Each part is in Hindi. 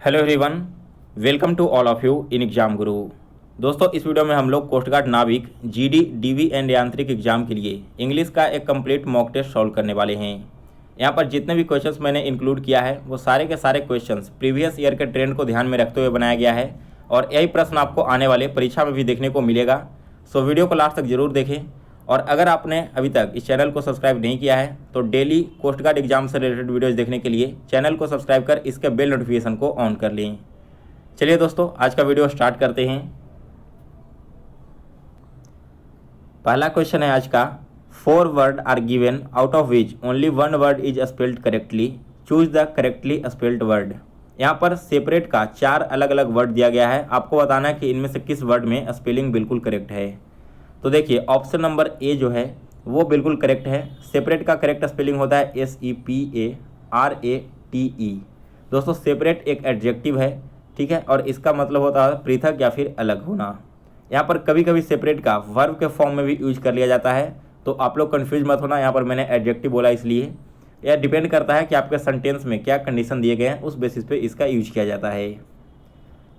Hello everyone, welcome to all of you in exam Guru. दोस्तों, इस वीडियो में हम लोग coast guard Navik GD DV and Yantrik exam के लिए इंग्लिश का एक कंप्लीट मॉक टेस्ट सॉल्व करने वाले हैं। यहाँ पर जितने भी क्वेश्चंस मैंने इंक्लूड किया है वो सारे के सारे क्वेश्चंस प्रीवियस ईयर के ट्रेंड को ध्यान में रखते हुए बनाया गया है और यही प्रश्न आपको आने वाले परीक्षा में भी देखने को मिलेगा। सो वीडियो को लास्ट तक जरूर देखें। और अगर आपने अभी तक इस चैनल को सब्सक्राइब नहीं किया है तो डेली कोस्ट गार्ड एग्जाम से रिलेटेड वीडियोज़ देखने के लिए चैनल को सब्सक्राइब कर इसके बेल नोटिफिकेशन को ऑन कर लें। चलिए दोस्तों, आज का वीडियो स्टार्ट करते हैं। पहला क्वेश्चन है आज का, 4 word are given out of which only 1 word is spelled correctly, choose the correctly spelled word. यहाँ पर सेपरेट का 4 अलग अलग वर्ड दिया गया है, आपको बताना है कि इनमें से किस वर्ड में स्पेलिंग बिल्कुल करेक्ट है। तो देखिए, ऑप्शन नंबर ए जो है वो बिल्कुल करेक्ट है। सेपरेट का करेक्ट स्पेलिंग होता है SEPARATE। दोस्तों, सेपरेट एक एडजेक्टिव है, ठीक है, और इसका मतलब होता है पृथक या फिर अलग होना। यहाँ पर कभी कभी सेपरेट का वर्ब के फॉर्म में भी यूज कर लिया जाता है, तो आप लोग कन्फ्यूज मत होना। यहाँ पर मैंने एडजेक्टिव बोला इसलिए। यह डिपेंड करता है कि आपके सेंटेंस में क्या कंडीशन दिए गए हैं, उस बेसिस पे इसका यूज किया जाता है।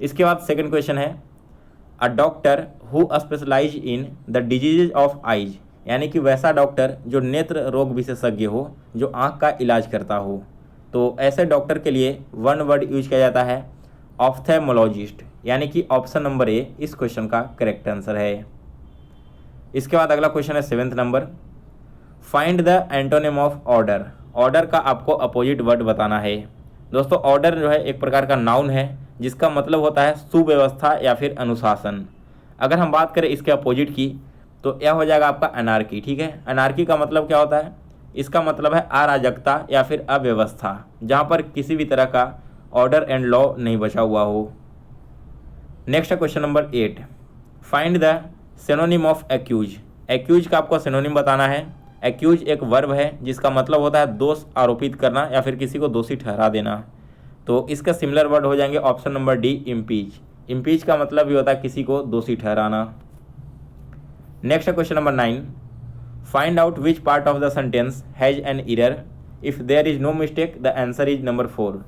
इसके बाद सेकंड क्वेश्चन है, a doctor who specialize in the diseases of eyes, यानी कि वैसा डॉक्टर जो नेत्र रोग विशेषज्ञ हो, जो आँख का इलाज करता हो। तो ऐसे डॉक्टर के लिए 1 वर्ड यूज किया जाता है ऑप्थेमोलॉजिस्ट, यानी कि ऑप्शन नंबर ए इस क्वेश्चन का करेक्ट आंसर है। इसके बाद अगला क्वेश्चन है 7th number, find the antonym of order. Order का आपको अपोजिट वर्ड बताना है। दोस्तों, ऑर्डर जो है एक प्रकार का नाउन है जिसका मतलब होता है सुव्यवस्था या फिर अनुशासन। अगर हम बात करें इसके अपोजिट की तो यह हो जाएगा आपका अनार्की, ठीक है। अनार्की का मतलब क्या होता है? इसका मतलब है अराजकता या फिर अव्यवस्था, जहाँ पर किसी भी तरह का ऑर्डर एंड लॉ नहीं बचा हुआ हो। Next question number 8, find the synonym of accuse. Accuse का आपको सिनोनिम बताना है। एक्यूज एक वर्ब है जिसका मतलब होता है दोष आरोपित करना या फिर किसी को दोषी ठहरा देना। तो इसका सिमिलर वर्ड हो जाएंगे option number D, impeach. Impeach का मतलब भी होता है किसी को दोषी ठहराना। Next question number 9, find out which part of the sentence has an error, if there is no mistake the answer is number 4।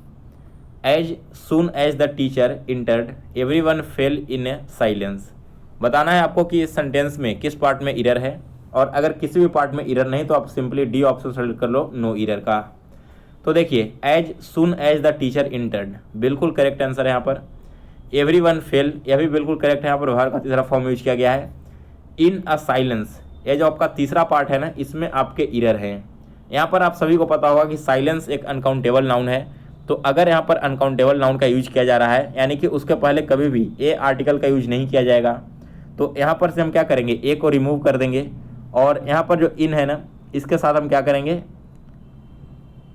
As soon as the teacher entered everyone fell in silence. बताना है आपको कि इस सेंटेंस में किस पार्ट में एरर है, और अगर किसी भी पार्ट में एरर नहीं तो आप सिंपली डी ऑप्शन सेलेक्ट कर लो, नो एरर का। तो देखिए, as soon as the teacher entered बिल्कुल करेक्ट आंसर है यहाँ पर। एवरीवन फेल, यह भी बिल्कुल करेक्ट है, यहाँ पर व्यवहार का तीसरा फॉर्म यूज किया गया है। इन अ साइलेंस, ये जो आपका तीसरा पार्ट है ना, इसमें आपके एरर हैं। यहाँ पर आप सभी को पता होगा कि साइलेंस एक अनकाउंटेबल नाउन है। तो अगर यहाँ पर अनकाउंटेबल नाउन का यूज किया जा रहा है, यानी कि उसके पहले कभी भी ए आर्टिकल का यूज नहीं किया जाएगा, तो यहाँ पर से हम क्या करेंगे, ए को रिमूव कर देंगे और यहाँ पर जो इन है ना, इसके साथ हम क्या करेंगे,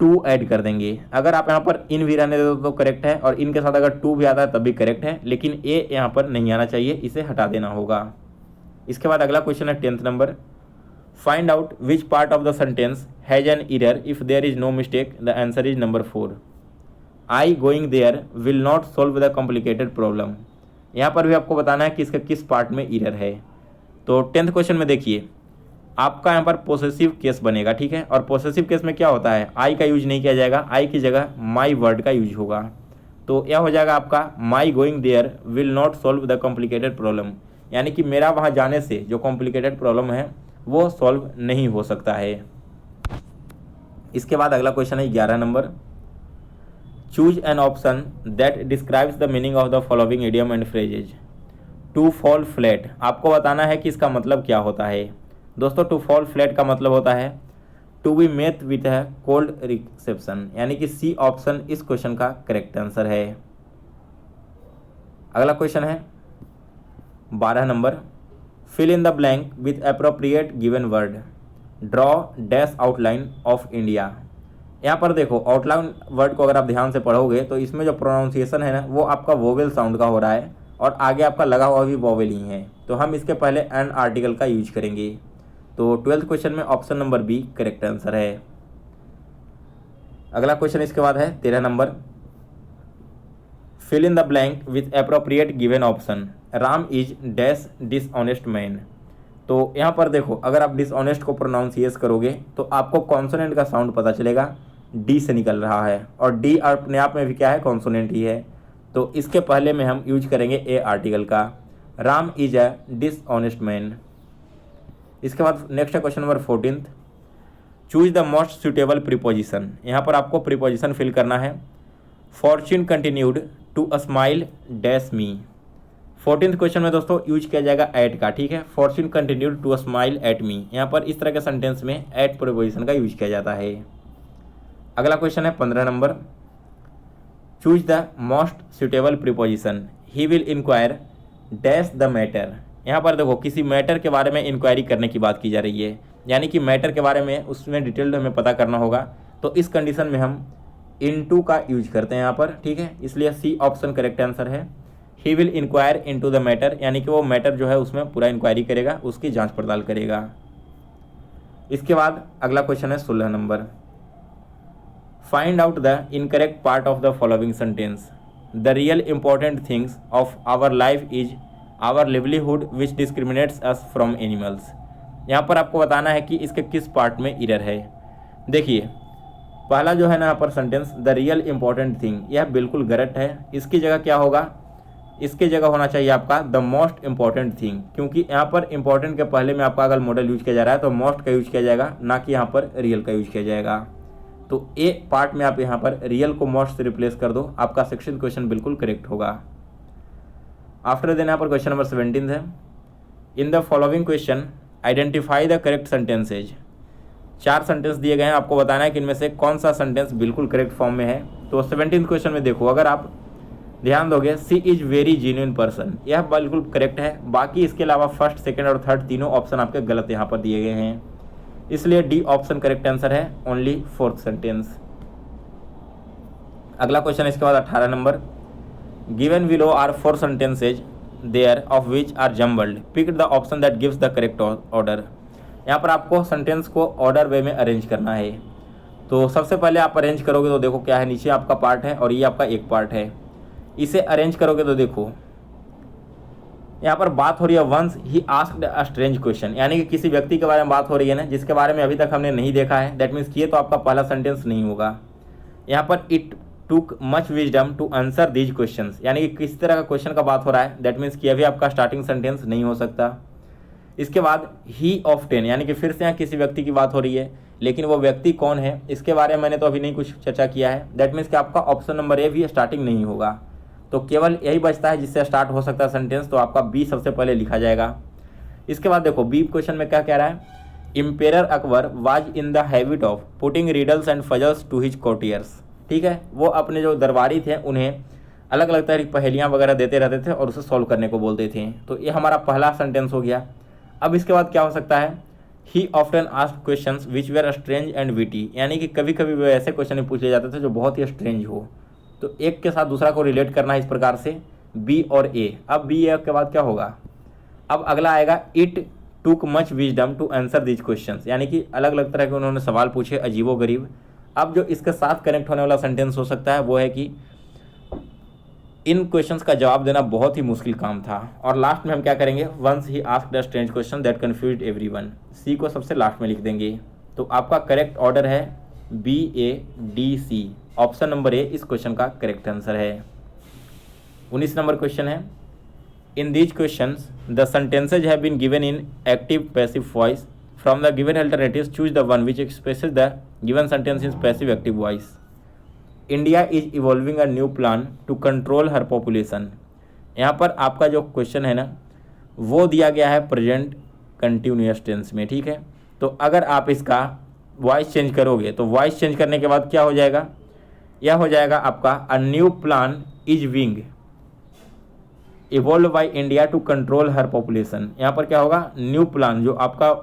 टू ऐड कर देंगे। अगर आप यहाँ पर इन भी रहने देते तो करेक्ट है, और इनके साथ अगर टू भी आता है तब भी करेक्ट है, लेकिन ए यहाँ पर नहीं आना चाहिए, इसे हटा देना होगा। इसके बाद अगला क्वेश्चन है 10th नंबर, find out which part of the sentence has an error, if there is no mistake the answer is number 4। I going there will not solve the complicated problem. यहाँ पर भी आपको बताना है कि इसका किस पार्ट में एरर है। तो 10th क्वेश्चन में देखिए, आपका यहाँ पर पोसेसिव केस बनेगा, ठीक है, और पोसेसिव केस में क्या होता है, आई का यूज नहीं किया जाएगा, आई की जगह माई वर्ड का यूज होगा। तो यह हो जाएगा आपका, my going there will not solve the complicated problem, यानी कि मेरा वहाँ जाने से जो कॉम्प्लिकेटेड प्रॉब्लम है वो सॉल्व नहीं हो सकता है। इसके बाद अगला क्वेश्चन है 11 नंबर, choose an option that describes the meaning of the following idiom and phrases. To fall flat, आपको बताना है कि इसका मतलब क्या होता है। दोस्तों, टू फॉल फ्लैट का मतलब होता है टू बी मेट विथ है कोल्ड रिसेप्शन, यानी कि सी ऑप्शन इस क्वेश्चन का करेक्ट आंसर है। अगला क्वेश्चन है 12 नंबर, fill in the blank with appropriate given word, draw dash outline of India. यहाँ पर देखो, आउटलाइन वर्ड को अगर आप ध्यान से पढ़ोगे तो इसमें जो प्रोनाउंसिएशन है ना, वो आपका वोवेल साउंड का हो रहा है, और आगे आपका लगा हुआ भी वोवेल ही है, तो हम इसके पहले एन आर्टिकल का यूज करेंगे। तो 12th क्वेश्चन में option number B correct answer है। अगला क्वेश्चन इसके बाद है 13 नंबर, fill in the blank with appropriate given option, Ram is dash dishonest man. तो यहाँ पर देखो, अगर आप डिसऑनेस्ट को प्रोनाउंसिएट करोगे तो आपको कॉन्सोनेंट का साउंड पता चलेगा, डी से निकल रहा है, और डी अपने आप में भी क्या है, कॉन्सोनेंट ही है। तो इसके पहले में हम यूज करेंगे ए आर्टिकल का, Ram is a dishonest man. इसके बाद नेक्स्ट है question number 14, choose the most suitable preposition. यहाँ पर आपको प्रीपोजिशन फिल करना है। Fortune continued to a smile dash me. 14th question में दोस्तों यूज किया जाएगा एट का, ठीक है। Fortune continued to a smile at me, यहाँ पर इस तरह के सेंटेंस में एट प्रीपोजिशन का यूज किया जाता है। अगला क्वेश्चन है 15 नंबर, choose the most suitable preposition. He will inquire dash the matter. यहाँ पर देखो किसी मैटर के बारे में इंक्वायरी करने की बात की जा रही है, यानी कि मैटर के बारे में उसमें डिटेल्ड हमें पता करना होगा। तो इस कंडीशन में हम इनटू का यूज करते हैं यहाँ पर, ठीक है। इसलिए सी ऑप्शन करेक्ट आंसर है। He will inquire into the matter, यानी कि वो मैटर जो है उसमें पूरा इंक्वायरी करेगा, उसकी जांच पड़ताल करेगा। इसके बाद अगला क्वेश्चन है 16 नंबर, find out the incorrect part of the following sentence. The real important things of our life is our livelihood which discriminates us from animals. यहाँ पर आपको बताना है कि इसके किस पार्ट में एरर है। देखिए पहला जो है ना यहाँ पर sentence, the real important thing, यह बिल्कुल गलत है। इसकी जगह क्या होगा, इसके जगह होना चाहिए आपका द मोस्ट इंपॉर्टेंट थिंग, क्योंकि यहाँ पर इंपॉर्टेंट के पहले में आपका अगर मॉडल यूज किया जा रहा है तो मोस्ट का यूज किया जाएगा, ना कि यहाँ पर रियल का यूज किया जाएगा। तो ए पार्ट में आप यहाँ पर रियल को मोस्ट से रिप्लेस कर दो, आपका 16th क्वेश्चन बिल्कुल करेक्ट होगा। आफ्टर देन यहाँ पर क्वेश्चन नंबर 17 है, in the following question identify the correct sentences. 4 sentence दिए गए हैं, आपको बताना है कि इनमें से कौन सा सेंटेंस बिल्कुल करेक्ट फॉर्म में है। तो 17th क्वेश्चन में देखो, अगर आप ध्यान दोगे, she is very genuine person, यह बिल्कुल करेक्ट है। बाकी इसके अलावा फर्स्ट, सेकंड और थर्ड तीनों ऑप्शन आपके गलत यहाँ पर दिए गए हैं, इसलिए डी ऑप्शन करेक्ट आंसर है, ओनली 4th सेंटेंस। अगला क्वेश्चन इसके बाद 18 नंबर, given below are 4 sentences there of which are jumbled, pick the option that gives the correct order. यहाँ पर आपको सेंटेंस को ऑर्डर वे में अरेंज करना है। तो सबसे पहले आप अरेंज करोगे तो देखो क्या है, नीचे आपका पार्ट है और ये आपका एक पार्ट है। इसे अरेंज करोगे तो देखो यहाँ पर बात हो रही है once he asked a strange question, यानी कि किसी व्यक्ति के बारे में बात हो रही है ना, जिसके बारे में अभी तक हमने नहीं देखा है। दैट मीन्स ये तो आपका पहला सेंटेंस नहीं होगा। यहाँ पर it took much wisdom to answer these questions, यानी कि किस तरह का क्वेश्चन का बात हो रहा है। दैट मीन्स कि अभी आपका स्टार्टिंग सेंटेंस नहीं हो सकता। इसके बाद ही ऑफ्टेन, यानी कि फिर से यहाँ किसी व्यक्ति की बात हो रही है, लेकिन वो व्यक्ति कौन है इसके बारे में मैंने तो अभी नहीं कुछ चर्चा किया है। दैट मीन्स कि आपका ऑप्शन नंबर ए भी स्टार्टिंग नहीं होगा। तो केवल यही बचता है जिससे स्टार्ट हो सकता है सेंटेंस, तो आपका बी सबसे पहले लिखा जाएगा। इसके बाद देखो बी क्वेश्चन में क्या कह रहा है, emperor Akbar was in the habit of putting riddles and puzzles to his courtiers. ठीक है, वो अपने जो दरबारी थे उन्हें अलग अलग तरह की पहेलियाँ वगैरह देते रहते थे और उसे सॉल्व करने को बोलते थे। तो ये हमारा पहला सेंटेंस हो गया। अब इसके बाद क्या हो सकता है, he often asked questions which were strange and witty, यानी कि कभी कभी वो ऐसे क्वेश्चन पूछे जाते थे जो बहुत ही स्ट्रेंज हो। तो एक के साथ दूसरा को रिलेट करना है इस प्रकार से, बी और ए। अब बी ए के बाद क्या होगा, अब अगला आएगा it took much wisdom to answer these questions, यानी कि अलग अलग तरह के उन्होंने सवाल पूछे अजीबो गरीब। अब जो इसके साथ कनेक्ट होने वाला सेंटेंस हो सकता है वो है कि इन क्वेश्चंस का जवाब देना बहुत ही मुश्किल काम था। और लास्ट में हम क्या करेंगे, once he asked a strange question that confused everyone, C को सबसे लास्ट में लिख देंगे। तो आपका करेक्ट ऑर्डर है B A D C, option number A इस क्वेश्चन का करेक्ट आंसर है। 19 नंबर क्वेश्चन है, in these questions the sentences have been given in active passive voice, from the given alternatives choose the one which expresses the given sentence in passive active voice. India is evolving a new plan to control her population. यहाँ पर आपका जो क्वेश्चन है ना वो दिया गया है प्रेजेंट कंटिन्यूअस टेंस में, ठीक है। तो अगर आप इसका वॉइस चेंज करोगे तो वॉइस चेंज करने के बाद क्या हो जाएगा, यह हो जाएगा आपका a new plan is being evolve by India to control her population. यहाँ पर क्या होगा, न्यू प्लान जो आपका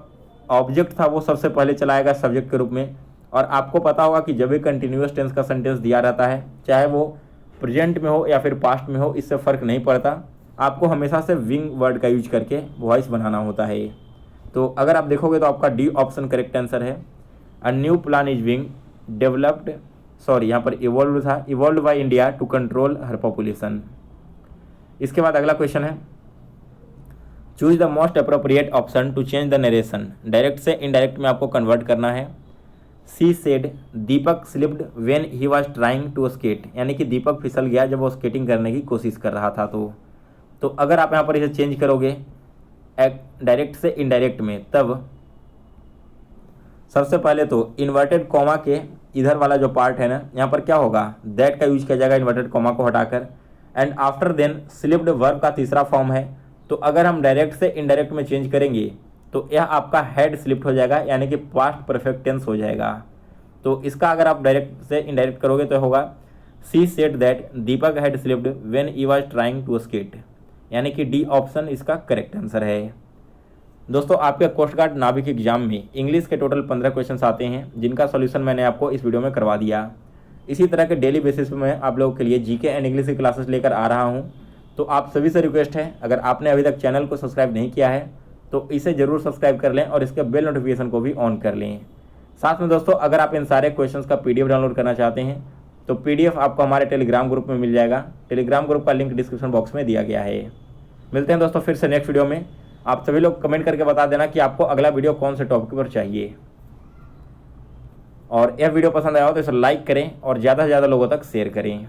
ऑब्जेक्ट था वो सबसे पहले चलाएगा सब्जेक्ट के रूप में। और आपको पता होगा कि जब भी कंटिन्यूअस टेंस का सेंटेंस दिया रहता है, चाहे वो प्रेजेंट में हो या फिर पास्ट में हो, इससे फ़र्क नहीं पड़ता, आपको हमेशा से विंग वर्ड का यूज करके वॉइस बनाना होता है। तो अगर आप देखोगे तो आपका डी ऑप्शन करेक्ट आंसर है, a new plan is being developed, sorry यहाँ पर इवॉल्व था, evolve by India to control her population. इसके बाद अगला क्वेश्चन है, choose the most appropriate option to change the narration. Direct से इनडायरेक्ट में आपको कन्वर्ट करना है। She said Deepak slipped when he was trying to skate, यानी कि दीपक फिसल गया जब वो स्केटिंग करने की कोशिश कर रहा था। तो अगर आप यहाँ पर इसे चेंज करोगे डायरेक्ट से इनडायरेक्ट में, तब सबसे पहले तो इन्वर्टेड कॉमा के इधर वाला जो पार्ट है ना, यहाँ पर क्या होगा, दैट का यूज किया जाएगा इन्वर्टेड कॉमा को हटाकर। And after then slipped verb का तीसरा फॉर्म है, तो अगर हम डायरेक्ट से इनडायरेक्ट में चेंज करेंगे तो यह आपका हैड स्लिप्ड हो जाएगा, यानी कि पास्ट परफेक्ट टेंस हो जाएगा। तो इसका अगर आप डायरेक्ट से इनडायरेक्ट करोगे तो होगा she said that Deepak had slipped when he was trying to skate, यानी कि डी ऑप्शन इसका करेक्ट आंसर है। दोस्तों आपके कोस्ट गार्ड नाविक एग्जाम में इंग्लिश के टोटल 15 क्वेश्चंस आते हैं, जिनका सॉल्यूशन मैंने आपको इस वीडियो में करवा दिया। इसी तरह के डेली बेसिस पे मैं आप लोगों के लिए जीके एंड इंग्लिश की क्लासेस लेकर आ रहा हूं। तो आप सभी से रिक्वेस्ट है, अगर आपने अभी तक चैनल को सब्सक्राइब नहीं किया है तो इसे ज़रूर सब्सक्राइब कर लें और इसके बेल नोटिफिकेशन को भी ऑन कर लें। साथ में दोस्तों अगर आप इन सारे क्वेश्चंस का PDF डाउनलोड करना चाहते हैं तो PDF आपको हमारे टेलीग्राम ग्रुप में मिल जाएगा। टेलीग्राम ग्रुप का लिंक डिस्क्रिप्शन बॉक्स में दिया गया है। मिलते हैं दोस्तों फिर से नेक्स्ट वीडियो में। आप सभी लोग कमेंट करके बता देना कि आपको अगला वीडियो कौन से टॉपिक पर चाहिए, और यह वीडियो पसंद आया हो तो इसे लाइक करें और ज़्यादा से ज़्यादा लोगों तक शेयर करें।